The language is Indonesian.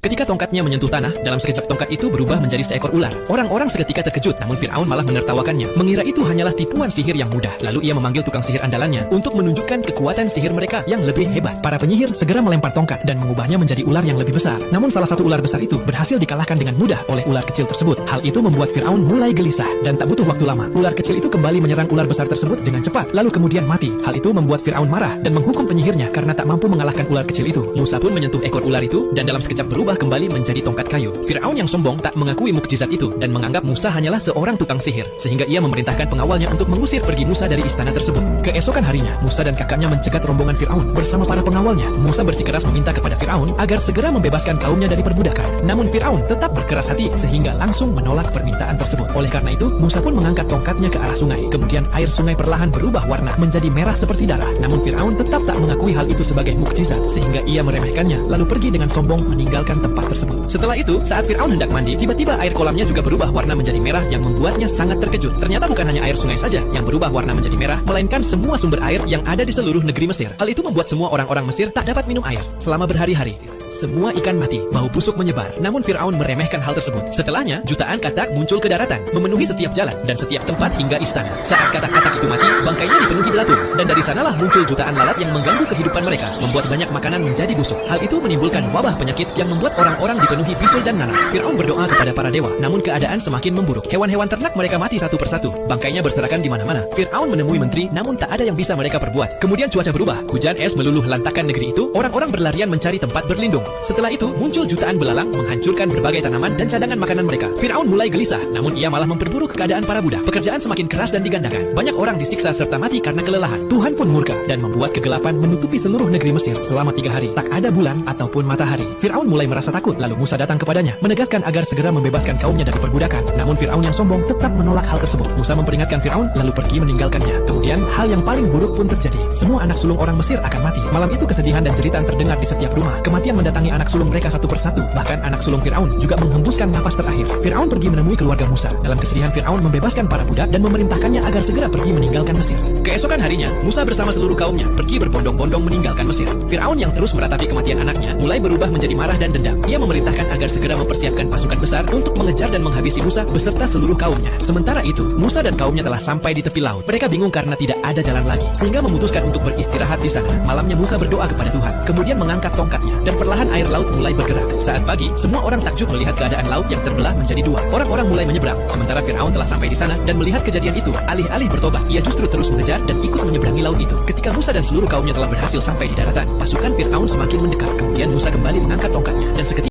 Ketika tongkatnya menyentuh tanah, dalam sekejap tongkat itu berubah menjadi seekor ular. Orang-orang seketika terkejut, namun Fir'aun malah menertawakannya, mengira itu hanyalah tipuan sihir yang mudah. Lalu ia memanggil tukang sihir andalannya untuk menunjukkan kekuatan sihir mereka yang lebih hebat. Para penyihir segera melempar tongkat dan mengubahnya menjadi ular yang lebih besar. Namun salah satu ular besar itu berhasil dikalahkan dengan mudah oleh ular kecil tersebut. Hal itu membuat Fir'aun mulai gelisah, dan tak butuh waktu lama, ular kecil itu kembali menyerang ular besar tersebut dengan cepat, lalu kemudian mati. Hal itu membuat Fir'aun marah dan menghukum penyihirnya karena tak mampu mengalahkan ular kecil itu. Musa pun menyentuh ekor ular itu dan dalam sekejap berubah kembali menjadi tongkat kayu. Fir'aun yang sombong tak mengakui mukjizat itu dan menganggap Musa hanyalah seorang tukang sihir, sehingga ia memerintahkan pengawalnya untuk mengusir pergi Musa dari istana tersebut. Keesokan harinya, Musa dan kakaknya mencegat rombongan Fir'aun bersama para pengawalnya. Musa bersikeras meminta kepada Fir'aun agar segera membebaskan kaumnya dari perbudakan. Namun Fir'aun tetap berkeras hati sehingga langsung menolak permintaan tersebut. Oleh karena itu, Musa pun mengangkat tongkatnya ke arah sungai. Kemudian air sungai perlahan berubah warna menjadi merah seperti darah. Namun Fir'aun tetap tak mengakui hal itu sebagai mukjizat, sehingga ia meremehkannya lalu pergi dengan sombong meninggalkan tempat tersebut. Setelah itu, saat Fir'aun hendak mandi, tiba-tiba air kolamnya juga berubah warna menjadi merah yang membuatnya sangat terkejut. Ternyata bukan hanya air sungai saja yang berubah warna menjadi merah, melainkan semua sumber air yang ada di seluruh negeri Mesir. Hal itu membuat semua orang-orang Mesir tak dapat minum air selama berhari-hari. Semua ikan mati, bau busuk menyebar. Namun Fir'aun meremehkan hal tersebut. Setelahnya, jutaan katak muncul ke daratan, memenuhi setiap jalan dan setiap tempat hingga istana. Saat katak-katak itu mati, bangkainya dipenuhi belatung, dan dari sanalah muncul jutaan lalat yang mengganggu kehidupan mereka, membuat banyak makanan menjadi busuk. Hal itu menimbulkan wabah penyakit yang membuat orang-orang dipenuhi bisul dan nanah. Fir'aun berdoa kepada para dewa, namun keadaan semakin memburuk. Hewan-hewan ternak mereka mati satu persatu, bangkainya berserakan di mana-mana. Fir'aun menemui menteri, namun tak ada yang bisa mereka perbuat. Kemudian cuaca berubah, hujan es meluluh lantakan negeri itu. Orang-orang berlarian mencari tempat berlindung. Setelah itu, muncul jutaan belalang menghancurkan berbagai tanaman dan cadangan makanan mereka. Fir'aun mulai gelisah, namun ia malah memperburuk keadaan para budak. Pekerjaan semakin keras dan digandakan. Banyak orang disiksa serta mati karena kelelahan. Tuhan pun murka dan membuat kegelapan menutupi seluruh negeri Mesir selama 3 hari. Tak ada bulan ataupun matahari. Fir'aun mulai merasa takut, lalu Musa datang kepadanya, menegaskan agar segera membebaskan kaumnya dari perbudakan. Namun Fir'aun yang sombong tetap menolak hal tersebut. Musa memperingatkan Fir'aun, lalu pergi meninggalkannya. Kemudian, hal yang paling buruk pun terjadi. Semua anak sulung orang Mesir akan mati. Malam itu kesedihan dan jeritan terdengar di setiap rumah. Kematian mendatangi anak sulung mereka satu persatu. Bahkan anak sulung Fir'aun juga menghembuskan nafas terakhir. Fir'aun pergi menemui keluarga Musa. Dalam kesedihan, Fir'aun membebaskan para budak dan memerintahkannya agar segera pergi meninggalkan Mesir. Keesokan harinya, Musa bersama seluruh kaumnya pergi berbondong-bondong meninggalkan Mesir. Fir'aun yang terus meratapi kematian anaknya mulai berubah menjadi marah dan dendam. Ia memerintahkan agar segera mempersiapkan pasukan besar untuk mengejar dan menghabisi Musa beserta seluruh kaumnya. Sementara itu, Musa dan kaumnya telah sampai di tepi laut. Mereka bingung karena tidak ada jalan lagi, sehingga memutuskan untuk beristirahat di sana. Malamnya Musa berdoa kepada Tuhan, kemudian mengangkat tongkatnya, dan perlahan air laut mulai bergerak. Saat pagi, semua orang takjub melihat keadaan laut yang terbelah menjadi dua. Orang-orang mulai menyeberang, sementara Fir'aun telah sampai di sana dan melihat kejadian itu. Alih-alih bertobat, ia justru terus mengejar dan ikut menyeberangi laut itu. Ketika Musa dan seluruh kaumnya telah berhasil sampai di daratan, pasukan Fir'aun semakin mendekat. Kemudian Musa kembali mengangkat tongkatnya, dan seketika